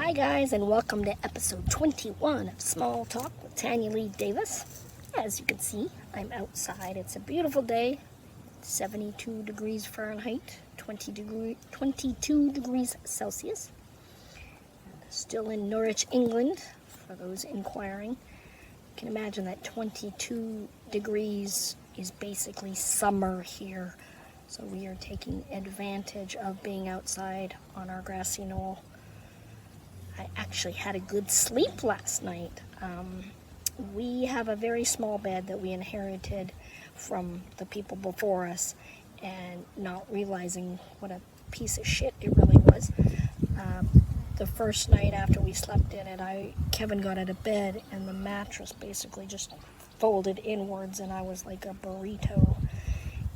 Hi guys, and welcome to episode 21 of Small Talk with Tanyalee Davis. As you can see, I'm outside. It's a beautiful day, 72 degrees Fahrenheit, 22 degrees Celsius. Still in Norwich, England, for those inquiring. You can imagine that 22 degrees is basically summer here. So we are taking advantage of being outside on our grassy knoll. I actually had a good sleep last night. We have a very small bed that we inherited from the people before us, and not realizing what a piece of shit it really was. The first night after we slept in it, Kevin got out of bed and the mattress basically just folded inwards, and I was like a burrito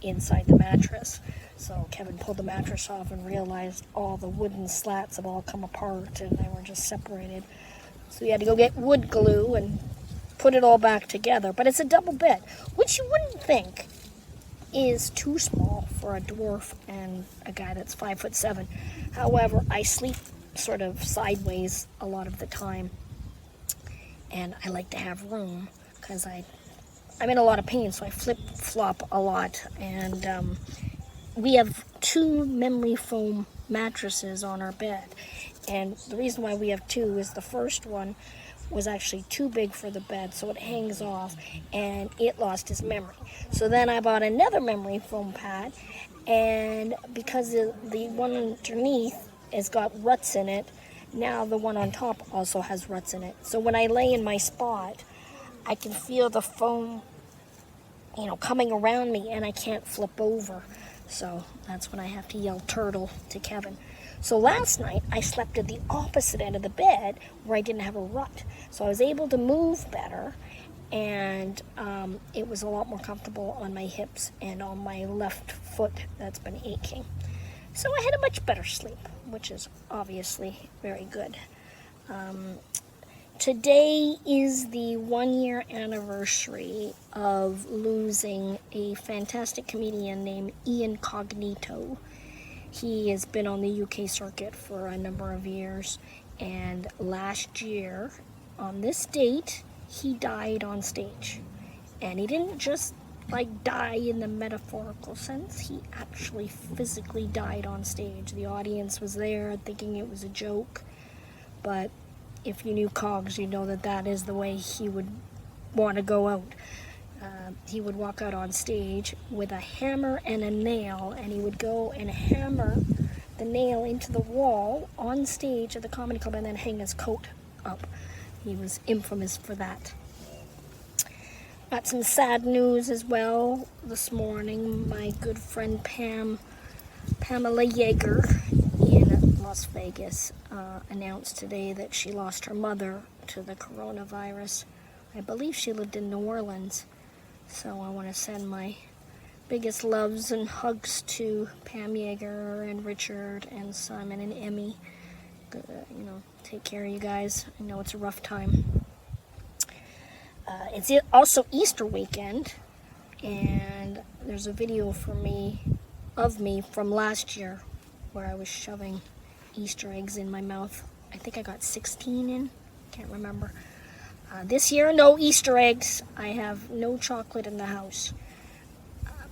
inside the mattress. So Kevin pulled the mattress off and realized all the wooden slats have all come apart and they were just separated. So he had to go get wood glue and put it all back together. But it's a double bed, which you wouldn't think is too small for a dwarf and a guy that's 5'7". However, I sleep sort of sideways a lot of the time, and I like to have room because I'm in a lot of pain, so I flip-flop a lot. And we have 2 memory foam mattresses on our bed. And the reason why we have 2 is the first one was actually too big for the bed, so it hangs off, and it lost its memory. So then I bought another memory foam pad, and because the one underneath has got ruts in it, now the one on top also has ruts in it. So when I lay in my spot, I can feel the foam, coming around me, and I can't flip over. So that's when I have to yell turtle to Kevin. So last night, I slept at the opposite end of the bed where I didn't have a rut. So I was able to move better, and it was a lot more comfortable on my hips and on my left foot that's been aching. So I had a much better sleep, which is obviously very good. Today is the 1-year anniversary of losing a fantastic comedian named Kognito. He has been on the UK circuit for a number of years, and last year, on this date, he died on stage. And he didn't just die in the metaphorical sense, he actually physically died on stage. The audience was there thinking it was a joke, but if you knew Coggs, you know that is the way he would want to go out. He would walk out on stage with a hammer and a nail, and he would go and hammer the nail into the wall on stage at the comedy club and then hang his coat up. He was infamous for that. Got some sad news as well this morning. My good friend Pam Yager in Las Vegas announced today that she lost her mother to the coronavirus. I believe she lived in New Orleans. So I want to send my biggest loves and hugs to Pam Yager and Richard and Simon and Emmy. Take care of you guys. I know it's a rough time. It's also Easter weekend, and there's a video of me from last year where I was shoving Easter eggs in my mouth. I think I got 16 in. Can't remember. This year, no Easter eggs. I have no chocolate in the house.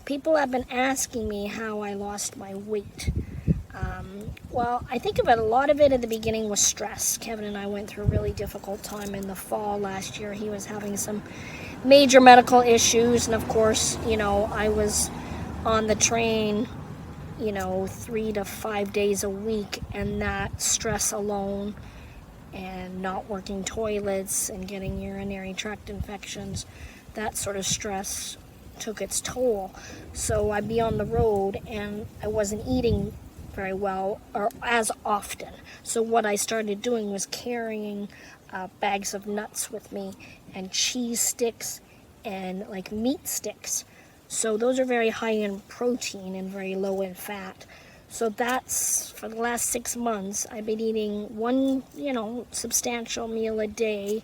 People have been asking me how I lost my weight. Well, I think a lot of it at the beginning was stress. Kevin and I went through a really difficult time in the fall last year. He was having some major medical issues, and of course, I was on the train 3 to 5 days a week, and that stress alone and not working toilets and getting urinary tract infections, that sort of stress took its toll. So I'd be on the road and I wasn't eating very well or as often. So what I started doing was carrying bags of nuts with me and cheese sticks and meat sticks. So those are very high in protein and very low in fat. So that's, for the last 6 months, I've been eating one, substantial meal a day,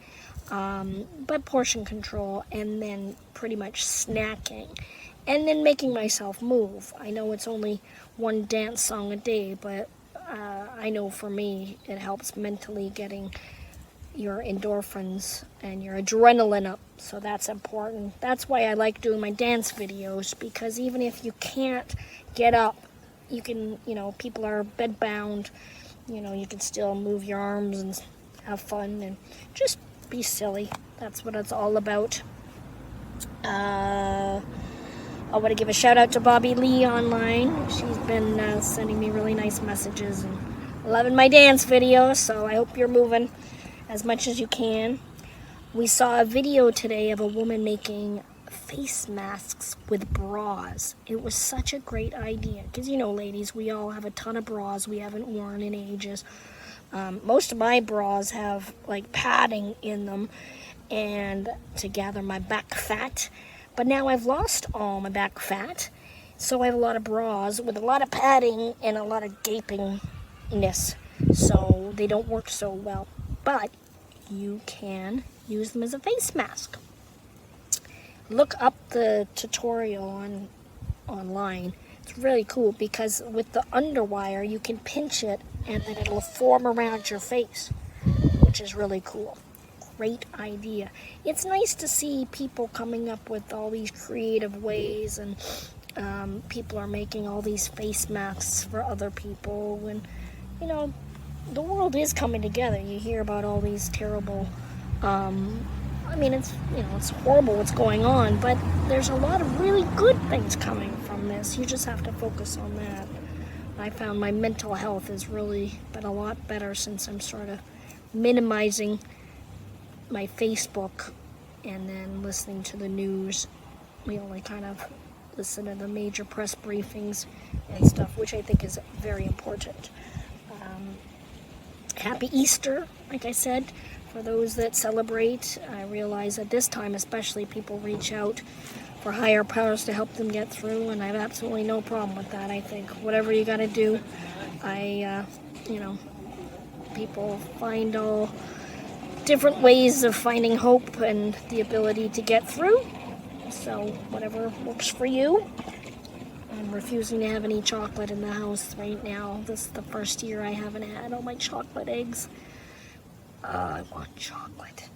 but portion control, and then pretty much snacking, and then making myself move. I know it's only one dance song a day, but I know for me, it helps mentally getting your endorphins and your adrenaline up. So that's important. That's why I like doing my dance videos, because even if you can't get up, you can, people are bedbound, you can still move your arms and have fun and just be silly. That's what it's all about. I want to give a shout out to Bobby Lee online. She's been sending me really nice messages and loving my dance videos, so I hope you're moving as much as you can. We saw a video today of a woman making face masks with bras. It was such a great idea because, ladies, we all have a ton of bras we haven't worn in ages. Most of my bras have like padding in them and to gather my back fat. But now I've lost all my back fat, so I have a lot of bras with a lot of padding and a lot of gapingness, so they don't work so well. But you can use them as a face mask. Look up the tutorial online. It's really cool because with the underwire, you can pinch it and then it'll form around your face, which is really cool. Great idea. It's nice to see people coming up with all these creative ways, and people are making all these face masks for other people. And the world is coming together. You hear about all these terrible. It's horrible what's going on, but there's a lot of really good things coming from this. You just have to focus on that. I found my mental health has really been a lot better since I'm sort of minimizing my Facebook and then listening to the news. We only kind of listen to the major press briefings and stuff, which I think is very important. Happy Easter, like I said, for those that celebrate. I realize at this time especially people reach out for higher powers to help them get through, and I have absolutely no problem with that. I think whatever you got to do, people find all different ways of finding hope and the ability to get through. So whatever works for you. I'm refusing to have any chocolate in the house right now. This is the first year I haven't had all my chocolate eggs. I want chocolate.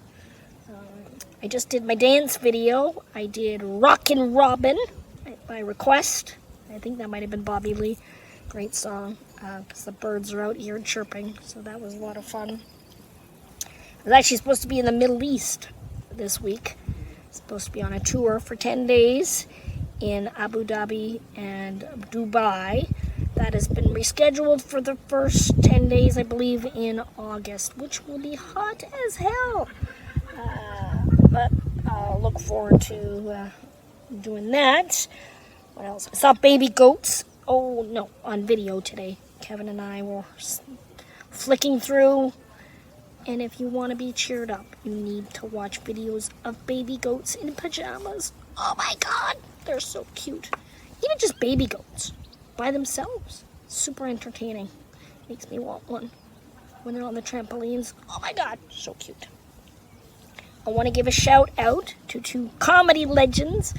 I just did my dance video. I did Rockin Robin by request. I think that might have been Bobby Lee. Great song, because the birds are out here chirping, so that was a lot of fun. I was actually supposed to be in the Middle East this week. Supposed to be on a tour for 10 days in Abu Dhabi and Dubai. That has been rescheduled for the first 10 days, I believe, in August, which will be hot as hell. But I'll look forward to doing that. What else? I saw baby goats. Oh, no, on video today. Kevin and I were flicking through. And if you want to be cheered up, you need to watch videos of baby goats in pajamas. Oh my God, they're so cute. Even just baby goats by themselves. Super entertaining. Makes me want one. When they're on the trampolines, oh my God, so cute. I want to give a shout out to two comedy legends,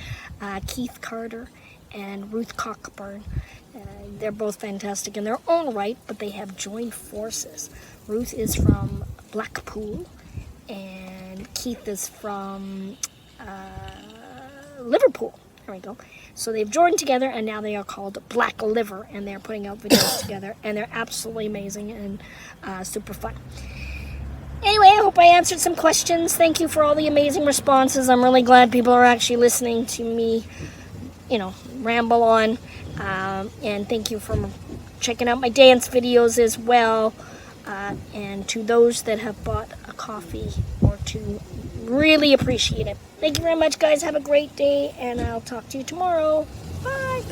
Keith Carter and Ruth Cockburn. They're both fantastic in their own right, but they have joined forces. Ruth is from Blackpool, and Keith is from Liverpool. There we go. So they've joined together, and now they are called Black Liver, and they're putting out videos together, and they're absolutely amazing and super fun. Anyway, I hope I answered some questions. Thank you for all the amazing responses. I'm really glad people are actually listening to me, ramble on. And thank you for checking out my dance videos as well. And to those that have bought a coffee or two, really appreciate it. Thank you very much, guys. Have a great day, and I'll talk to you tomorrow. Bye.